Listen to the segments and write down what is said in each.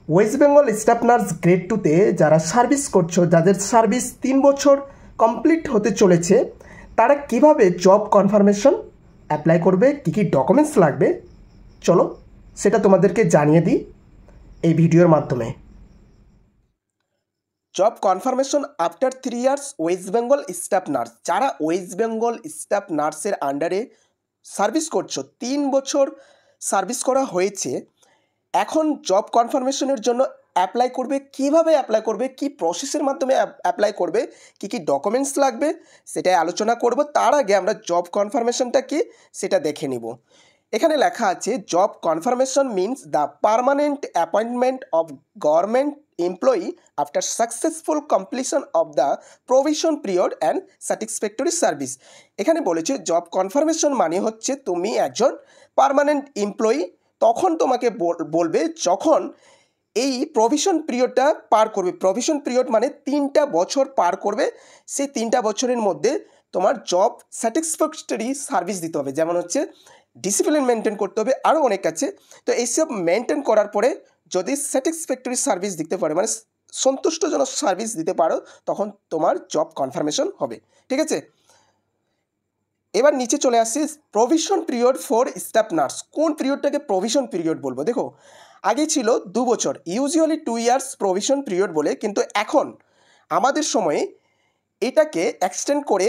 West Bengal staff nurse grade 2-তে যারা service করছো, যাদের সার্ভিস 3 বছর কমপ্লিট হতে চলেছে, তারা কিভাবে জব কনফার্মেশন অ্যাপ্লাই করবে, কী কী ডকুমেন্টস লাগবে, চলো সেটা তোমাদেরকে জানিয়ে দিই এই ভিডিওর মাধ্যমে। Job confirmation after 3 years West Bengal staff nurse, যারা ওয়েস্ট বেঙ্গল স্টাফ নার্সের আন্ডারে সার্ভিস করছো, 3 বছর সার্ভিস করা হয়েছে, এখন জব কনফার্মেশনের জন্য অ্যাপ্লাই করবে, কিভাবে অ্যাপ্লাই করবে, কি প্রসেসের মাধ্যমে অ্যাপ্লাই করবে, কি কি ডকুমেন্টস লাগবে সেটাই আলোচনা করব। তার আগে আমরা জব কনফার্মেশনটা কি সেটা দেখে নিব। এখানে লেখা আছে job confirmation means the permanent appointment of government employee after successful completion of the provision period and satisfactory service. এখানে বলেছে জব কনফার্মেশন মানে হচ্ছে তুমি একজন পার্মানেন্ট এমপ্লয়ি, তখন তোমাকে বলবে যখন এই প্রভিশন পিরিয়ডটা পার করবে। প্রভিশন পিরিয়ড মানে 3টা বছর পার করবে, সেই 3টা বছরের মধ্যে তোমার জব স্যাটিসফ্যাক্টরি সার্ভিস দিতে হবে, যেমন হচ্ছে ডিসিপ্লিন মেনটেন করতে হবে, আরও অনেক আছে। তো এইসব মেনটেন করার পরে যদি স্যাটিসফ্যাক্টরি সার্ভিস দিতে পারে, মানে সন্তুষ্টজনক সার্ভিস দিতে পারো, তখন তোমার জব কনফার্মেশন হবে। ঠিক আছে, এবার নিচে চলে আসছি provision period for staff nurse. কোন পিরিয়ডটাকে প্রভিশন পিরিয়ড বলবো? দেখো, আগে ছিল 2 বছর, ইউজুয়ালি 2 ইয়ার্স প্রভিশন পিরিয়ড বলে, কিন্তু এখন আমাদের সময়ে এটাকে এক্সটেন্ড করে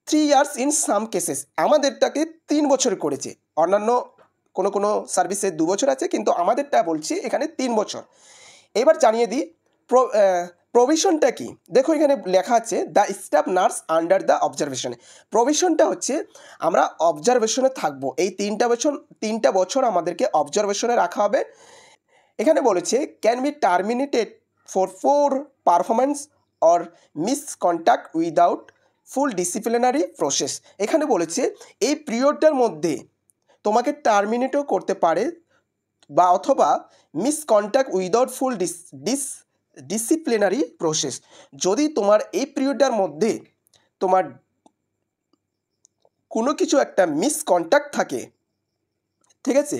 3 ইয়ার্স ইন সাম কেসেস, আমাদেরটাকে 3 বছর করেছে। অন্যান্য কোনো সার্ভিসে 2 বছর আছে, কিন্তু আমাদেরটা বলছি এখানে 3 বছর। এবার জানিয়ে দিই প্রভিশনটা কি। দেখো এখানে লেখা আছে the staff nurse under the অবজারভেশনে। প্রভিশনটা হচ্ছে আমরা অবজারভেশনে থাকবো, এই 3টা বছর আমাদেরকে অবজারভেশনে রাখা হবে। এখানে বলেছে can be terminated for poor performance or misconduct without full disciplinary process. এখানে বলেছে এই পিরিয়ডটার মধ্যে তোমাকে টার্মিনেটও করতে পারে, বা অথবা মিসকন্ডাক্ট উইদাউট ফুল ডিসিপ্লিনারি প্রসেস। যদি তোমার এই পিরিয়ডটার মধ্যে তোমার কোনো কিছু একটা মিসকন্ডাক্ট থাকে, ঠিক আছে,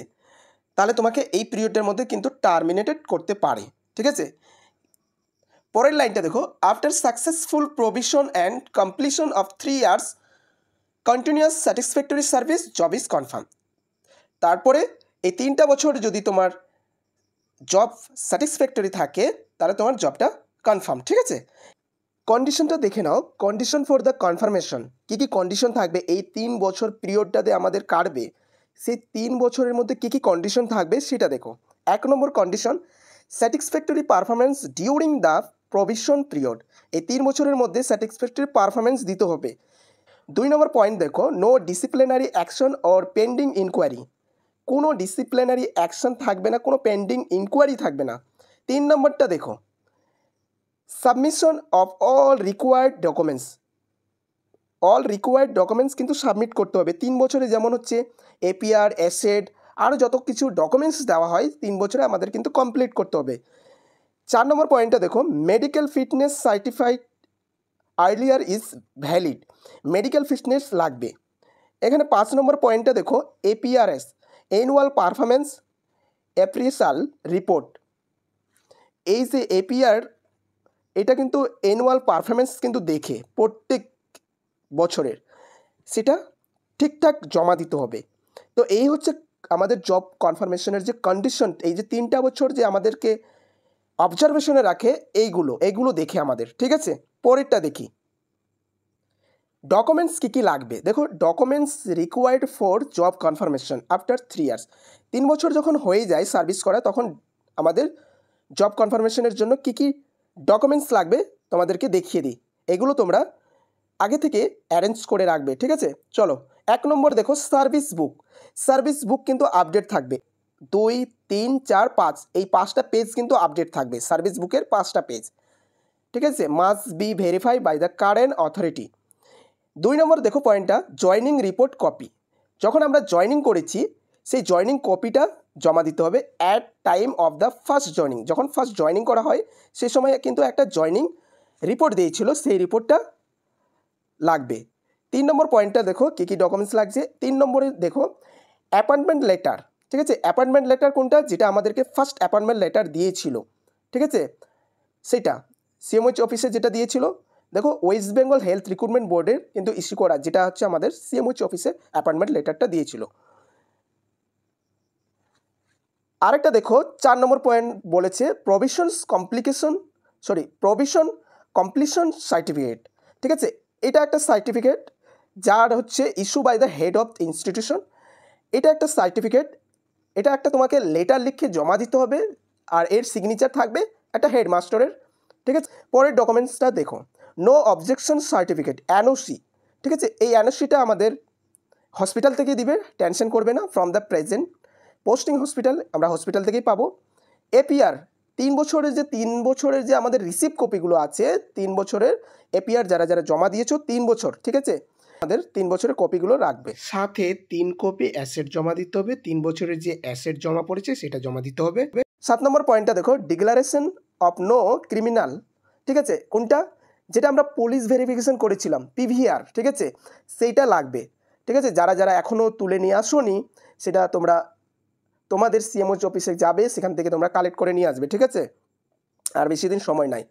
তাহলে তোমাকে এই পিরিয়ডের মধ্যে কিন্তু টার্মিনেটেড করতে পারে। ঠিক আছে, পরের লাইনটা দেখো, after successful provision and completion of 3 years continuous satisfactory service job is confirm. তারপরে এই 3টা বছর যদি তোমার জব স্যাটিসফ্যাক্টরি থাকে, তাহলে তোমার জবটা কনফার্ম। ঠিক আছে, কন্ডিশনটা দেখে নাও। কন্ডিশন ফর দ্য কনফার্মেশন, কী কী কন্ডিশন থাকবে এই 3 বছর পিরিয়ডটাতে আমাদের কাটবে, সেই 3 বছরের মধ্যে কী কী কন্ডিশন থাকবে সেটা দেখো। 1 নম্বর condition, satisfactory performance during the provision period. এই 3 বছরের মধ্যে স্যাটিসফ্যাক্টরি পারফরমেন্স দিতে হবে। 2 নম্বর পয়েন্ট দেখো, no disciplinary action or pending inquiry. কোনো ডিসিপ্লিনারি অ্যাকশন থাকবে না, কোনো পেন্ডিং ইনকোয়ারি থাকবে না। 3 নম্বরটা দেখো, submission of all required documents. All required documents কিন্তু সাবমিট করতে হবে 3 বছরে, যেমন হচ্ছে এপিআর, অ্যাসেড, আরও যত কিছু ডকুমেন্টস দেওয়া হয় 3 বছরে আমাদের কিন্তু কমপ্লিট করতে হবে। 4 নম্বর পয়েন্টটা দেখো, medical fitness certified earlier is valid. Medical fitness লাগবে। এখানে 5 নম্বর পয়েন্টটা দেখো, এপিআরএস অ্যানুয়াল পারফরমেন্স অ্যাপ্রিসাল রিপোর্ট। এই যে এপিআর, এটা কিন্তু অ্যানুয়াল পারফরমেন্স কিন্তু দেখে প্রত্যেক বছরের সেটা ঠিকঠাক জমা দিতে হবে। তো এই হচ্ছে আমাদের জব কনফার্মেশনের যে কন্ডিশন, এই যে 3টা বছর যে আমাদেরকে অবজারভেশনে রাখে, এইগুলো দেখে আমাদের। ঠিক আছে, পরেরটা দেখি, ডকুমেন্টস কী কী লাগবে। দেখো, documents required for job confirmation after 3 years. 3 বছর যখন হয়ে যায় সার্ভিস করা, তখন আমাদের জব কনফার্মেশনের জন্য কী কী ডকুমেন্টস লাগবে তোমাদেরকে দেখিয়ে দিই। এগুলো তোমরা আগে থেকে অ্যারেঞ্জ করে রাখবে। ঠিক আছে, চলো 1 নম্বর দেখো, সার্ভিস বুক। সার্ভিস বুক কিন্তু আপডেট থাকবে, 2, 3, 4, 5 এই 5টা পেজ কিন্তু আপডেট থাকবে সার্ভিস বুকের 5টা পেজ। ঠিক আছে, must be verify by the current authority. 2 নম্বর দেখো পয়েন্টটা, জয়নিং রিপোর্ট কপি। যখন আমরা জয়নিং করেছি সেই জয়নিং কপিটা জমা দিতে হবে at time of the first joining. যখন ফার্স্ট জয়নিং করা হয় সেই সময় কিন্তু একটা জয়নিং রিপোর্ট দিয়েছিল, সেই রিপোর্টটা লাগবে। 3 নম্বর পয়েন্টটা দেখো কী কী ডকুমেন্টস লাগছে। 3 নম্বরে দেখো অ্যাপয়েন্টমেন্ট লেটার। ঠিক আছে, অ্যাপয়েন্টমেন্ট লেটার কোনটা, যেটা আমাদেরকে ফার্স্ট অ্যাপয়েন্টমেন্ট লেটার দিয়েছিল ঠিক আছে, সেটা সিএমওএইচ অফিসে যেটা দিয়েছিল, দেখো ওয়েস্ট বেঙ্গল হেলথ রিক্রুটমেন্ট বোর্ডের কিন্তু ইস্যু করা, যেটা হচ্ছে আমাদের সিএমওএইচ অফিসে অ্যাপয়েন্টমেন্ট লেটারটা দিয়েছিল। আরেকটা দেখো 4 নম্বর পয়েন্ট বলেছে প্রভিশন কমপ্লিশন সার্টিফিকেট। ঠিক আছে, এটা একটা সার্টিফিকেট যার হচ্ছে issue by the head of institution. এটা একটা সার্টিফিকেট, এটা একটা তোমাকে লেটার লিখে জমা দিতে হবে, আর এর সিগনেচার থাকবে একটা হেডমাস্টারের। ঠিক আছে, পরের ডকুমেন্টসটা দেখো, নো অবজেকশন সার্টিফিকেট, এনওসি। ঠিক আছে, এই এনওসিটা আমাদের হসপিটাল থেকে দিবে, টেনশন করবে না। From the present posting hospital, আমরা হসপিটাল থেকেই পাবো। এপিআর 3 বছরের যে আমাদের রিসিভ কপিগুলো আছে, 3 বছরের এপিআর যারা যারা জমা দিয়েছো 3 বছর, ঠিক আছে, আমাদের 3 বছরের কপিগুলো রাখবে। সাথে 3 কপি অ্যাসেট জমা দিতে হবে, 3 বছরের যে অ্যাসেট জমা পড়েছে সেটা জমা দিতে হবে। 7 নম্বর পয়েন্টটা দেখো, ডিক্লারেশন অফ নো ক্রিমিনাল। ঠিক আছে, কোনটা, যেটা আমরা পুলিশ ভেরিফিকেশন করেছিলাম পিভিআর, ঠিক আছে, সেইটা লাগবে। ঠিক আছে, যারা যারা এখনও তুলে নিয়ে আসোনি সেটা তোমরা তোমাদের সিএমওএইচ অফিসে যাবে, সেখান থেকে তোমরা কালেক্ট করে নিয়ে আসবে। ঠিক আছে, আর বেশি দিন সময় নাই।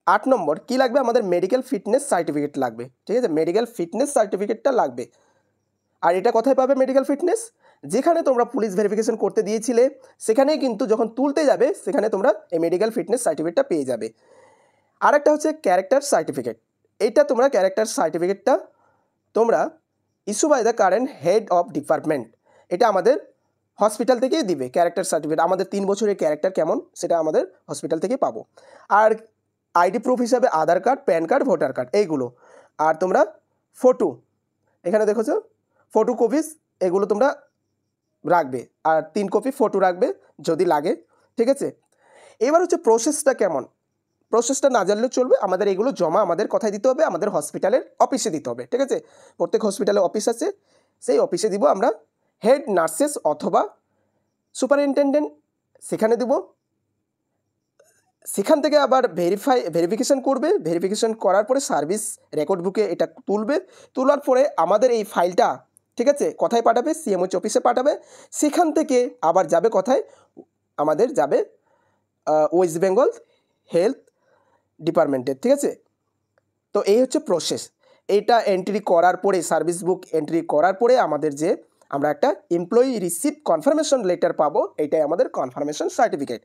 8 নম্বর কি লাগবে, আমাদের মেডিকেল ফিটনেস সার্টিফিকেট লাগবে। ঠিক আছে, মেডিকেল ফিটনেস সার্টিফিকেটটা লাগবে। আর এটা কোথায় পাবে মেডিকেল ফিটনেস, যেখানে তোমরা পুলিশ ভেরিফিকেশন করতে দিয়েছিলে সেখানেই কিন্তু যখন তুলতে যাবে সেখানে তোমরা এই মেডিকেল ফিটনেস সার্টিফিকেটটা পেয়ে যাবে। আর একটা হচ্ছে ক্যারেক্টার সার্টিফিকেট, এইটা তোমরা ক্যারেক্টার সার্টিফিকেটটা তোমরা issue by the current head of department, এটা আমাদের হসপিটাল থেকেই দিবে। ক্যারেক্টার সার্টিফিকেট আমাদের 3 বছরের ক্যারেক্টার কেমন সেটা আমাদের হসপিটাল থেকে পাবো। আর আইডি প্রুফ হিসাবে Aadhaar card, PAN card, voter card এইগুলো। আর তোমরা ফটো, এখানে দেখেছো ফটো কপিস, এগুলো তোমরা রাখবে, আর 3 কপি ফটো রাখবে যদি লাগে। ঠিক আছে, এবার হচ্ছে প্রসেসটা কেমন, প্রসেসটা না জানলেও চলবে, আমাদের এগুলো জমা আমাদের কোথায় দিতে হবে, আমাদের হসপিটালের অফিসে দিতে হবে। ঠিক আছে, প্রত্যেক হসপিটালে অফিস আছে, সেই অফিসে দিব আমরা। হেড নার্সেস অথবা সুপারিনটেনডেন্ট সেখানে দিব, সেখান থেকে আবার ভেরিফিকেশন করবে, ভেরিফিকেশন করার পরে সার্ভিস রেকর্ড বুকে এটা তুলবে, তোলার পরে আমাদের এই ফাইলটা, ঠিক আছে, কোথায় পাঠাবে, সিএমওএইচ অফিসে পাঠাবে। সেখান থেকে আবার যাবে কোথায়, আমাদের যাবে ওয়েস্ট বেঙ্গল হেলথ ডিপার্টমেন্টের। ঠিক আছে, তো এই হচ্ছে প্রসেস। এইটা এন্ট্রি করার পরে, সার্ভিস বুক এন্ট্রি করার পরে আমাদের যে আমরা একটা এমপ্লয়ি রিসিপ্ট কনফার্মেশন লেটার পাবো, এটাই আমাদের কনফার্মেশন সার্টিফিকেট।